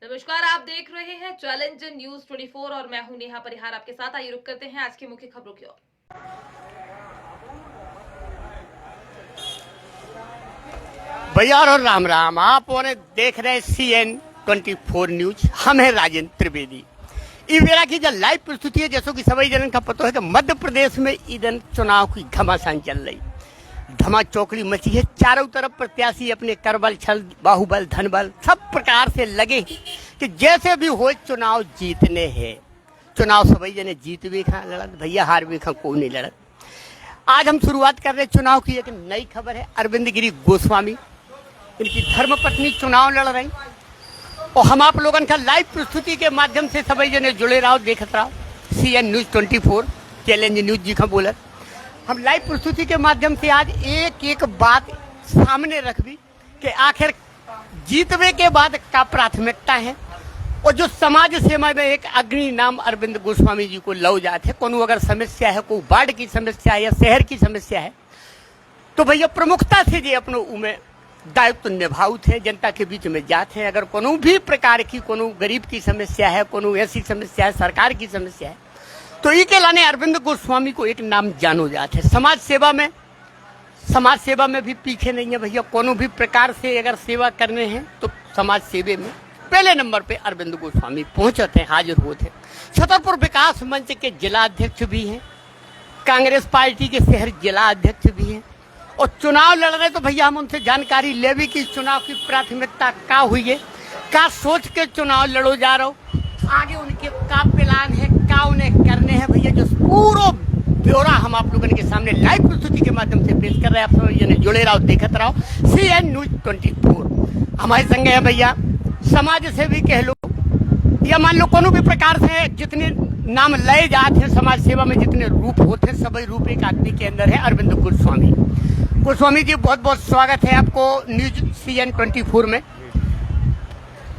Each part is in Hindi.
नमस्कार, आप देख रहे हैं चैलेंज न्यूज 24 और मैं हूं नेहा परिहार आपके साथ। आइए रुक करते हैं आज की मुख्य खबरों की ओर। भैया और राम राम, आप और देख रहे हैं CN24 न्यूज। हम है राजेंद्र त्रिवेदी। ई बेरा की जो लाइव प्रस्तुति है, जैसो कि सभी जनन का पता है कि मध्य प्रदेश में ईदन चुनाव की घमासान चल रही, धमा चौकड़ी मची है। चारों तरफ प्रत्याशी अपने करबल, छल, बाहुबल, धनबल सब प्रकार से लगे कि जैसे भी हो चुनाव जीतने हैं। चुनाव सभी जने जीत भी खा लड़त, भैया हार भी खा, कोई नहीं लड़त। आज हम शुरुआत कर रहे चुनाव की एक नई खबर है। अरविंद गिरी गोस्वामी, इनकी धर्मपत्नी चुनाव लड़ रही और हम आप लोगों का लाइव प्रस्तुति के माध्यम से सभी जने जुड़े रहो, देखते रहो। CN न्यूज 24 चैलेंज न्यूज जी का बोलत हम लाइव प्रस्तुति के माध्यम से आज एक एक बात सामने रख दी कि आखिर जीतने के बाद क्या प्राथमिकता है और जो समाज सेवा में एक अग्रणी नाम अरविंद गोस्वामी जी को लो जाते हैं। कोनो अगर समस्या है, कोई वार्ड की समस्या है या शहर की समस्या है, तो भैया प्रमुखता से ये अपनो उमें दायित्व निभाऊ थे, जनता के बीच में जाते हैं। अगर कोनो भी प्रकार की कोनो गरीब की समस्या है, कोनो ऐसी समस्या है, सरकार की समस्या है, तो ई के लाने अरविंद गोस्वामी को एक नाम जानो जाते हैं। समाज सेवा में भी पीछे नहीं है भैया। कोनो भी प्रकार से अगर सेवा करने हैं तो समाज सेवा में पहले नंबर पे अरविंद गोस्वामी पहुंचते हैं, हाजिर होते हैं। छतरपुर विकास मंच के जिला अध्यक्ष भी हैं, कांग्रेस पार्टी के शहर जिला अध्यक्ष भी हैं और चुनाव लड़ रहे। तो भैया हम उनसे जानकारी ले भी कि चुनाव की प्राथमिकता क्या हुई है, क्या सोच के चुनाव लड़ो जा रहे हो, आगे उनके क्या प्लान है, क्या उन्हें करने हैं। भैया जो पूरा ब्यौरा हम आप लोगों के सामने लाइव प्रस्तुति के माध्यम से पेश कर रहे हैं। आप सब जुड़े रहो, देखते रहो। CN न्यूज 24 हमारे संग है भैया। समाज से भी कह लो या मान लो कोनो भी प्रकार से जितने नाम लए जाते हैं समाज सेवा में, जितने रूप होते हैं, सभी रूप एक आदमी के अंदर है, अरविंद गोस्वामी। गोस्वामी जी बहुत बहुत स्वागत है आपको न्यूज CN 24 में।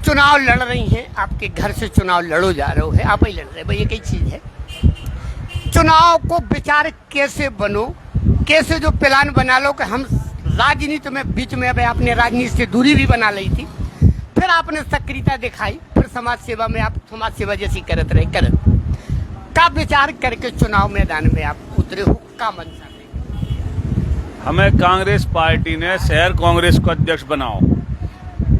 चुनाव लड़ रही हैं, आपके घर से चुनाव लड़ो जा रहे हो है, आप ही लड़ रहे भाई, ये कई चीज है। चुनाव को विचार कैसे बनो, कैसे जो प्लान बना लो कि हम राजनीति में बीच में, अब आपने राजनीति से दूरी भी बना ली थी, फिर आपने सक्रियता दिखाई, फिर समाज सेवा में आप समाज सेवा जैसी करत रहे का विचार करके चुनाव मैदान में आप उतरे हो, का मंशा? हमें कांग्रेस पार्टी ने शहर कांग्रेस को अध्यक्ष बनाओ,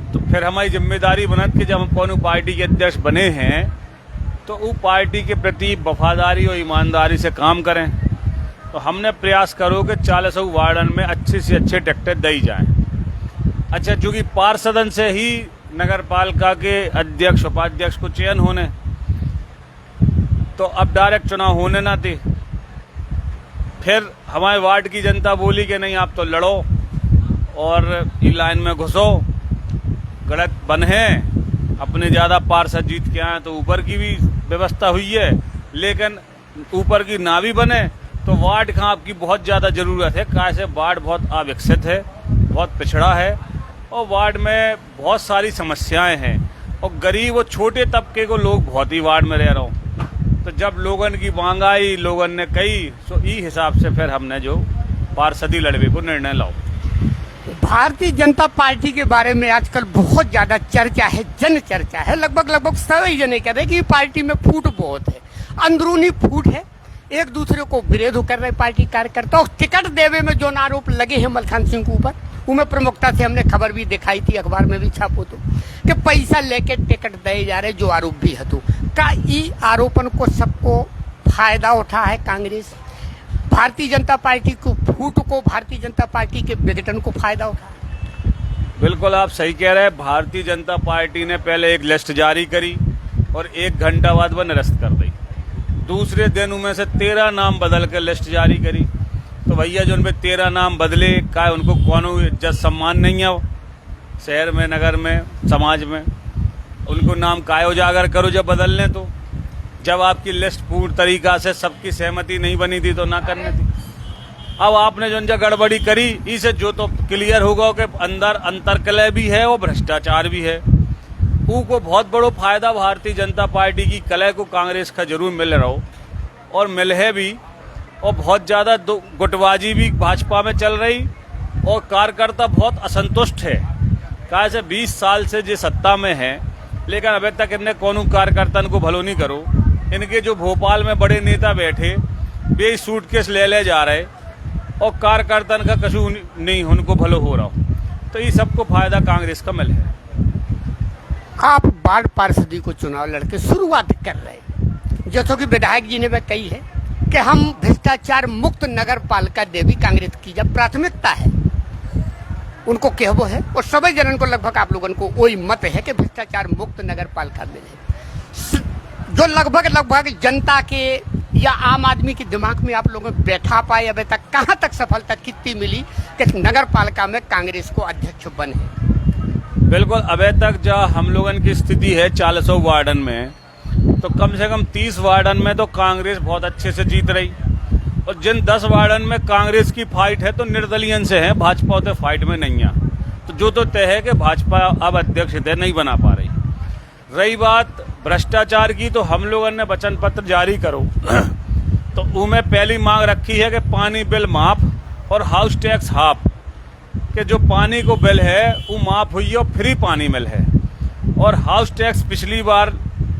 तो फिर हमारी जिम्मेदारी बनत कि जब हम कौन पार्टी के अध्यक्ष बने हैं तो वो पार्टी के प्रति वफादारी और ईमानदारी से काम करें। तो हमने प्रयास करो कि 40 वार्डन में अच्छे से अच्छे ट्रैक्टर दी जाएं। अच्छा, चूँकि पार्षदन से ही नगर पालिका के अध्यक्ष उपाध्यक्ष को चयन होने, तो अब डायरेक्ट चुनाव होने ना थे। फिर हमारे वार्ड की जनता बोली कि नहीं, आप तो लड़ो और इस लाइन में घुसो, गलत बन है, अपने ज़्यादा पार्षद जीत के आए तो ऊपर की भी व्यवस्था हुई है, लेकिन ऊपर की ना भी बने तो वार्ड का आपकी बहुत ज़्यादा ज़रूरत है। कैसे वार्ड बहुत अविकसित है, बहुत पिछड़ा है और वार्ड में बहुत सारी समस्याएं हैं और गरीब और छोटे तबके को लोग बहुत ही वार्ड में रह रहे हो। तो जब लोगन की मांग आई, लोगन ने कही, तो इस हिसाब से फिर हमने जो पार्षदी लड़वे को निर्णय लाओ। भारतीय जनता पार्टी के बारे में आजकल बहुत ज्यादा चर्चा है, जन चर्चा है। लगभग सभी जने कह रहे कि पार्टी में फूट बहुत है, अंदरूनी फूट है, एक दूसरे को विरोध कर रहे पार्टी कार्यकर्ता। और टिकट देवे में जो आरोप लगे हैं मलखान सिंह के ऊपर, उनमें प्रमुखता से हमने खबर भी दिखाई थी, अखबार में भी छापो तो, कि पैसा लेके टिकट दिए जा रहे, जो आरोप भी हतु का ई आरोपन को सबको फायदा उठा है कांग्रेस, भारतीय जनता पार्टी को फूट को, भारतीय जनता पार्टी के विघटन को फायदा उठा। बिल्कुल आप सही कह रहे हैं। भारतीय जनता पार्टी ने पहले एक लिस्ट जारी करी और 1 घंटा बाद वह निरस्त कर दी। दूसरे दिन उनमें से 13 नाम बदल कर लिस्ट जारी करी। तो भैया जो उनपे 13 नाम बदले, का उनको कौन इज्जत सम्मान नहीं है शहर में, नगर में, समाज में, उनको नाम काय उजागर करो जब बदलने। तो जब आपकी लिस्ट पूरी तरीका से सबकी सहमति नहीं बनी थी तो ना करने थी। अब आपने जो गड़बड़ी करी, इसे जो तो क्लियर होगा कि अंदर अंतर्कलह भी है और भ्रष्टाचार भी है। को बहुत बड़ो फायदा भारतीय जनता पार्टी की कलह को कांग्रेस का जरूर मिल रहा हो और मिल है भी, और बहुत ज़्यादा गुटबाजी भी भाजपा में चल रही और कार्यकर्ता बहुत असंतुष्ट है। कहा से 20 साल से जो सत्ता में है, लेकिन अभी तक इनने कौन कार्यकर्ता को भलो नहीं करो। इनके जो भोपाल में बड़े नेता बैठे वे सूटकेस ले जा रहे और कार्यकर्ता का कछु नहीं उनको भलो हो रहा हो। तो ये सबको फायदा कांग्रेस का मिल है। आप वार्ड पार्षदी को चुनाव लड़के शुरुआत कर रहे, जैसा कि विधायक जी ने वह कही है कि हम भ्रष्टाचार मुक्त नगर पालिका देवी कांग्रेस की जब प्राथमिकता है उनको कहवो है, और सभी जनन को लगभग आप लोगों को वही मत है कि भ्रष्टाचार मुक्त नगर पालिका मिले, जो लगभग जनता के या आम आदमी के दिमाग में आप लोगों ने बैठा पाए। अभी तक कहाँ तक सफलता कितनी मिली कि नगर पालिका में कांग्रेस को अध्यक्ष बने? बिल्कुल, अभी तक जो हम लोगों की स्थिति है 400 वार्डन में, तो कम से कम 30 वार्डन में तो कांग्रेस बहुत अच्छे से जीत रही, और जिन 10 वार्डन में कांग्रेस की फाइट है तो निर्दलीय से है, भाजपा होते फाइट में नहीं है। तो जो तो तय है कि भाजपा अब अध्यक्ष तय नहीं बना पा रही। रही बात भ्रष्टाचार की, तो हम लोगों ने वचन पत्र जारी करो तो उनमें पहली मांग रखी है कि पानी बिल माफ और हाउस टैक्स हाफ, कि जो पानी को बिल है वो माफ हुई और फ्री पानी मिल है। और हाउस टैक्स पिछली बार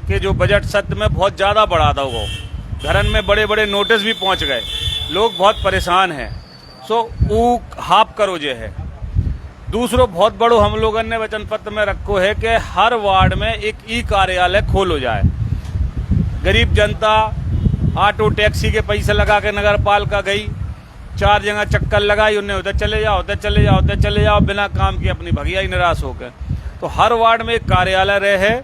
के जो बजट सत्र में बहुत ज़्यादा बढ़ा था, वो घरन में बड़े बड़े नोटिस भी पहुंच गए, लोग बहुत परेशान हैं। सो वो हाफ करो जे है। दूसरों बहुत बड़ो हम लोगों ने वचन पत्र में रखो है कि हर वार्ड में एक ई कार्यालय खोलो जाए। गरीब जनता ऑटो टैक्सी के पैसे लगा के नगर पालिका गई, 4 जगह चक्कर लगाई, उन्हें उधर चले जाओ बिना काम के अपनी भगिया ही निराश हो गए। तो हर वार्ड में एक कार्यालय रहे,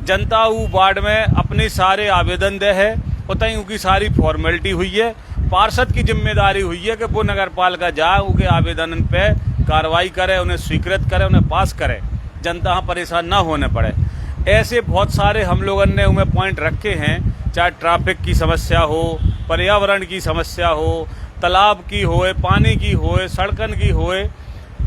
जनता वो वार्ड में अपने सारे आवेदन दे है, उतनी उनकी सारी फॉर्मेलिटी हुई है। पार्षद की जिम्मेदारी हुई है कि वो नगर पालिका जाए, उनके आवेदन पे कार्रवाई करे, उन्हें स्वीकृत करे, उन्हें पास करे, जनता परेशान ना होने पड़े। ऐसे बहुत सारे हम लोगों ने उनमें पॉइंट रखे हैं, चाहे ट्रैफिक की समस्या हो, पर्यावरण की समस्या हो, तालाब की होए, पानी की होए, सड़कन की होए,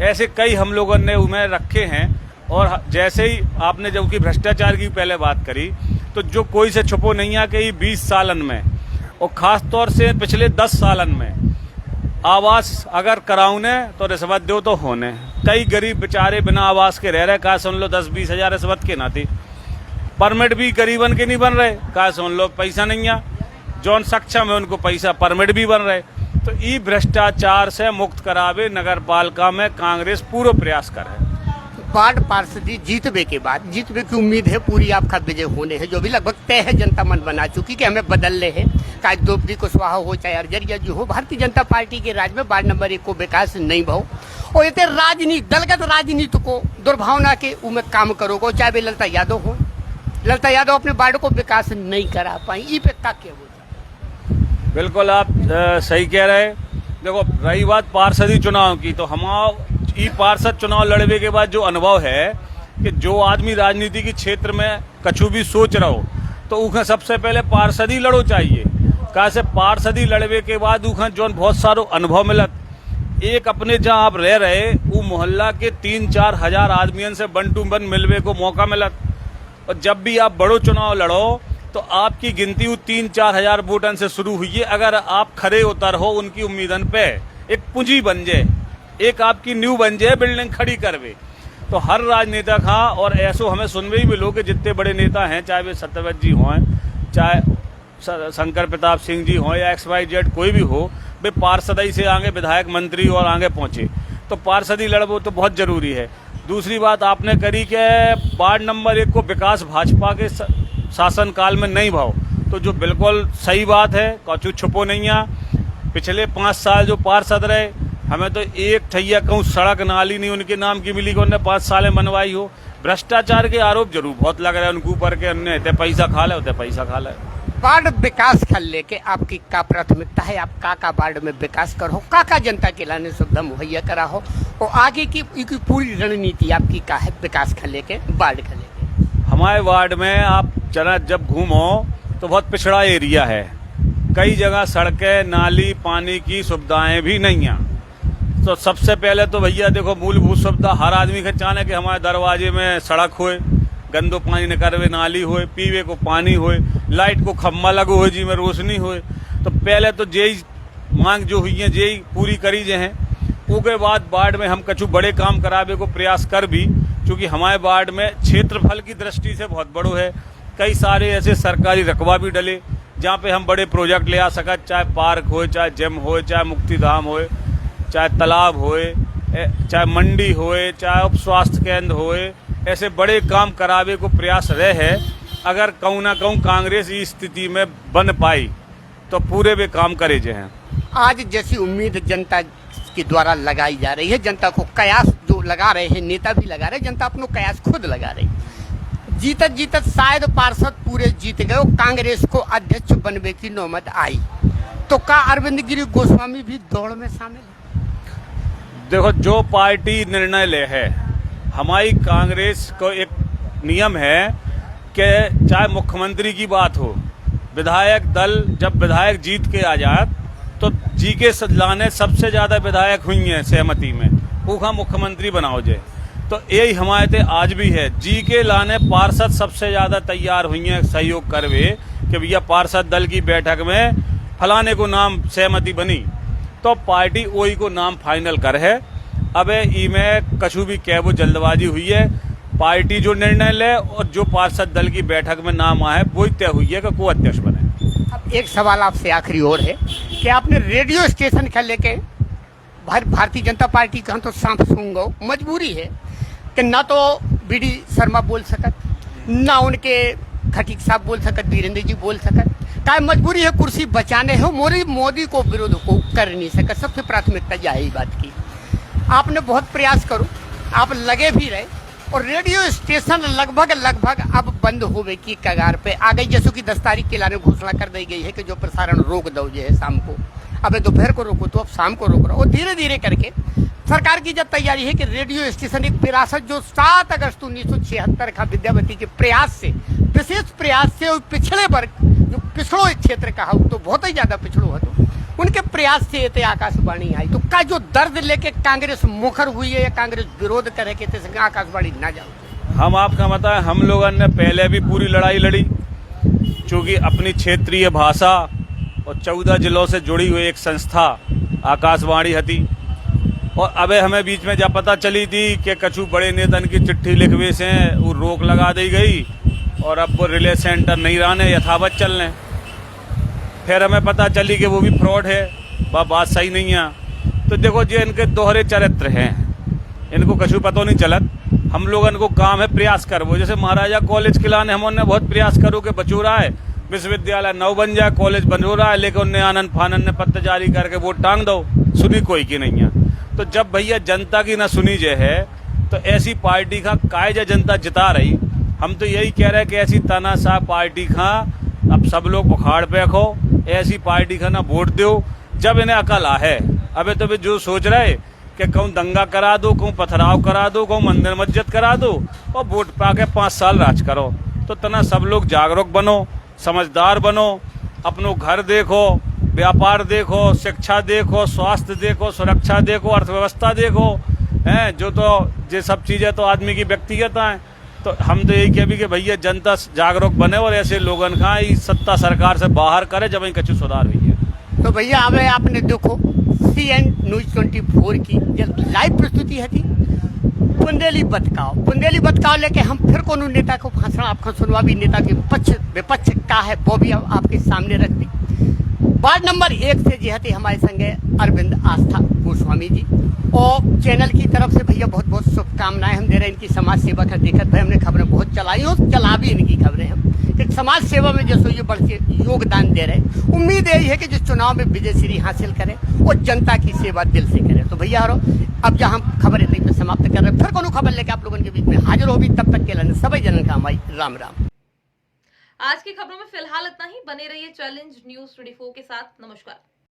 ऐसे कई हम लोगों ने उनमें रखे हैं। और जैसे ही आपने जब कि भ्रष्टाचार की पहले बात करी, तो जो कोई से छुपो नहीं है कि 20 सालन में और ख़ास तौर से पिछले 10 सालन में आवास अगर कराउने तो रिश्वत दो तो होने। कई गरीब बेचारे बिना आवास के रह रहे, कहा सुन लो 10-20 हज़ार रिश्वत के नाते। परमिट भी गरीबन के नहीं बन रहे, कहा सुन लो पैसा नहीं है, जौन सक्षम है उनको पैसा परमिट भी बन रहे। तो ई भ्रष्टाचार से मुक्त करावे नगर पालिका में कांग्रेस पूरा प्रयास करे। वार्ड पार्षदी जीतने के बाद, जीतने की उम्मीद है पूरी, आपका विजय होने है, जो भी लगभग तय है, जनता मन बना चुकी कि हमें बदलने हैं। चाहे द्रौपदी कुशवाहा हो, चाहे अरजरिया जी हो, भारतीय जनता पार्टी के राज में वार्ड नंबर 1 को विकास नहीं भाव, और ये राजनीति दलगत राजनीति को दुर्भावना के उमें काम करोगे। चाहे वे ललिता यादव हो, ललिता यादव अपने वार्ड को विकास नहीं करा पाई, ई पे क्या बोलते? बिल्कुल आप सही कह रहे। देखो, रही बात पार्षदी चुनाव की, तो हमारा ई पार्षद चुनाव लड़ने के बाद जो अनुभव है कि जो आदमी राजनीति के क्षेत्र में कछु भी सोच रहा हो, तो उन्हें सबसे पहले पार्षदी लड़ो चाहिए। कैसे पार्षदी लड़वे के बाद उन्हें जो बहुत सारो अनुभव मिलत। एक अपने जहाँ आप रह रहे वो मोहल्ला के 3-4 हज़ार आदमियों से बन टू बन मिलवे को मौका मिलत। और जब भी आप बड़ो चुनाव लड़ो तो आपकी गिनती वो 3-4 हज़ार वोटन से शुरू हुई है। अगर आप खरे उतर हो उनकी उम्मीदन पे, एक पूंजी बन जाए, एक आपकी न्यू बन जाए, बिल्डिंग खड़ी करवे, तो हर राजनेता का, और ऐसो हमें सुनवे ही मिलो कि जितने बड़े नेता हैं, चाहे वे सत्यव्रत जी हों, चाहे शंकर प्रताप सिंह जी हों, या XYZ कोई भी हो, वे पार्षदी से आगे विधायक मंत्री और आगे पहुँचे। तो पार्षदी लड़वो तो बहुत ज़रूरी है। दूसरी बात आपने करी कि वार्ड नंबर 1 को विकास भाजपा के शासनकाल में नहीं भाव, तो जो बिल्कुल सही बात है, कछु छुपो नहीं है। पिछले 5 साल जो पार्षद रहे, हमें तो एक ठैया कहूँ सड़क नाली नहीं उनके नाम की मिली, उन्होंने 5 साल बनवाई हो। भ्रष्टाचार के आरोप जरूर बहुत लग रहे हैं उनके ऊपर के, उन्हें इतने पैसा खा ले, उतने पैसा खा ले। वार्ड विकास कर लेके आपकी का प्राथमिकता है? आप का वार्ड में विकास करो, का जनता के लाने सुविधा मुहैया करा हो, और आगे की पूरी रणनीति आपकी का है विकास कर लेके, वार्ड कर लेके? हमारे वार्ड में आप जब घूमो तो बहुत पिछड़ा एरिया है, कई जगह सड़कें, नाली, पानी की सुविधाएं भी नहीं हैं। तो सबसे पहले तो भैया देखो, मूलभूत सुविधा हर आदमी के चाहने कि हमारे दरवाजे में सड़क होए, गंदो पानी न करवे, नाली होए, पीवे को पानी होए, लाइट को खम्मा लगो हो जी में रोशनी होए। तो पहले तो यही मांग जो हुई है यही पूरी करी जे हैं। उसके बाद वार्ड में हम कछु बड़े काम करावे को प्रयास कर भी, क्योंकि हमारे वार्ड में क्षेत्रफल की दृष्टि से बहुत बड़ो है। कई सारे ऐसे सरकारी रकबा भी डले जहाँ पे हम बड़े प्रोजेक्ट ले आ सकत, चाहे पार्क हो, चाहे जिम हो, चाहे मुक्तिधाम हो, चाहे तालाब हो, चाहे मंडी हो, चाहे उप स्वास्थ्य केंद्र हो, ऐसे बड़े काम करावे को प्रयास रहे है। अगर कहूँ ना कहूँ कांग्रेस इस स्थिति में बन पाई तो पूरे वे काम करे जे हैं। आज जैसी उम्मीद जनता के द्वारा लगाई जा रही है, जनता को कयास जो लगा रहे हैं, नेता भी लगा रहे हैं, जनता अपनो कयास खुद लगा रही। जीतत जीतत शायद पार्षद पूरे जीत गए और कांग्रेस को अध्यक्ष बनने की नौबत आई, तो का अरविंद गिरी गोस्वामी भी दौड़ में शामिल है? देखो, जो पार्टी निर्णय ले है, हमारी कांग्रेस को एक नियम है कि चाहे मुख्यमंत्री की बात हो, विधायक दल जब विधायक जीत के आ जाए तो जी के लाने सबसे ज्यादा विधायक हुई हैं सहमति में, वो मुख्यमंत्री बनाओ जे। तो यही हमारे आज भी है, जी के लाने पार्षद सबसे ज्यादा तैयार हुई हैं सहयोग करवे कि भैया पार्षद दल की बैठक में फलाने को नाम सहमति बनी तो पार्टी वही को नाम फाइनल कर है। अब इमें कछु भी कह वो जल्दबाजी हुई है, पार्टी जो निर्णय ले और जो पार्षद दल की बैठक में नाम आए वही तय हुई है कि को अध्यक्ष बने। अब एक सवाल आपसे आखिरी और है कि आपने रेडियो स्टेशन का लेके भारतीय जनता पार्टी का तो सांप सूंगा, मजबूरी है कि ना तो बीडी शर्मा बोल सकत, ना उनके खटीक साहब बोल सकत, वीरेंद्र जी बोल सकत, क्या मजबूरी है कुर्सी बचाने हो, मोदी को विरोध को कर नहीं सकत। सबसे प्राथमिकता यही बात की। आपने बहुत प्रयास करो, आप लगे भी रहे और रेडियो स्टेशन लगभग अब बंद होवे की कगार पे आ गई। जैसे कि 10 तारीख के लाने घोषणा कर दी गई है कि जो प्रसारण रोक दो जो है शाम को, अब दोपहर को रोको तो अब शाम को रोक रहा हो। धीरे धीरे करके सरकार की जब तैयारी है कि रेडियो स्टेशन एक विरासत जो 7 अगस्त 1976 का विद्यावती के प्रयास से, विशेष प्रयास से, और पिछड़े वर्ग जो पिछड़ो क्षेत्र का हो तो बहुत ही ज्यादा पिछड़ो है, तो उनके प्रयास से ये आकाशवाणी आई। तो का जो दर्द लेके कांग्रेस मुखर हुई है या कांग्रेस विरोध करे के थे आकाशवाणी ना जाओ? हम आपका बताएं, हम लोगों ने पहले भी पूरी लड़ाई लड़ी, क्योंकि अपनी क्षेत्रीय भाषा और 14 जिलों से जुड़ी हुई एक संस्था आकाशवाणी हती। और अब हमें बीच में जब पता चली थी कि कछु बड़े नेतन की चिट्ठी लिखवे से वो रोक लगा दी गई और अब वो रिले सेंटर नहीं रहने, यथावत चलने। फिर हमें पता चली कि वो भी फ्रॉड है, वह बात सही नहीं है। तो देखो जी, इनके दोहरे चरित्र हैं, इनको कछु पता नहीं चलत। हम लोग इनको काम है प्रयास करवो, जैसे महाराजा कॉलेज के लाने हमने बहुत प्रयास करो कि बचो रहा है, विश्वविद्यालय नव बन जाए, कॉलेज बन हो रहा है, लेकिन उन्हें आनंद फानंद ने पत्र जारी करके वोट टांग दो, सुनी कोई की नहीं है। तो जब भैया जनता की ना सुनी जे है तो ऐसी पार्टी का कायजा जनता जिता रही। हम तो यही कह रहे हैं कि ऐसी तानाशाह पार्टी का अब सब लोग उखाड़ पे रखो, ऐसी पार्टी का ना वोट दो जब इन्हें अकल आ है। अबे तो वे जो सोच रहे कि कहूँ दंगा करा दो, कहूँ पथराव करा दो, कहूँ मंदिर मस्जिद करा दो और वोट पाके 5 साल राज करो। तो तना सब लोग जागरूक बनो, समझदार बनो, अपनो घर देखो, व्यापार देखो, शिक्षा देखो, स्वास्थ्य देखो, सुरक्षा देखो, अर्थव्यवस्था देखो, हैं जो तो ये सब चीज़ें तो आदमी की व्यक्तिगत हैं। तो हम तो यही कह भी कि भैया जनता जागरूक बने और ऐसे लोगन का सत्ता सरकार से बाहर करे जब कहीं कछु सुधार हुई है। तो भैया अब आपने देखो CN न्यूज 24 की जब लाइव प्रस्तुति है थी बुंदेली बतकाव लेके हम फिर कोनो नेता को भाषण आपको सुनवा भी, नेता के पक्ष विपक्ष का है वो भी आपके सामने रख दी। वार्ड नंबर 1 से जी हती हमारे संगे अरविंद आस्था गोस्वामी जी, और चैनल की तरफ से भैया बहुत बहुत शुभकामनाएं हम दे रहे हैं। इनकी समाज सेवा का देखत भाई हमने खबरें बहुत चलाई और चला भी इनकी खबरें हम कि समाज सेवा में जो सो ये बढ़ के योगदान दे रहे हैं। उम्मीद यही है कि जो चुनाव में विजय श्री हासिल करें और जनता की सेवा दिल से करें। तो भैया अब जहाँ खबर इतनी पे समाप्त कर रहे हैं, फिर कोनो खबर लेके आप लोगों के बीच में हाजिर होगी। तब तक के लिए सभी जनन का हमारी राम राम। आज की खबरों में फिलहाल इतना ही। बने रहिए चैलेंज न्यूज 24 के साथ। नमस्कार।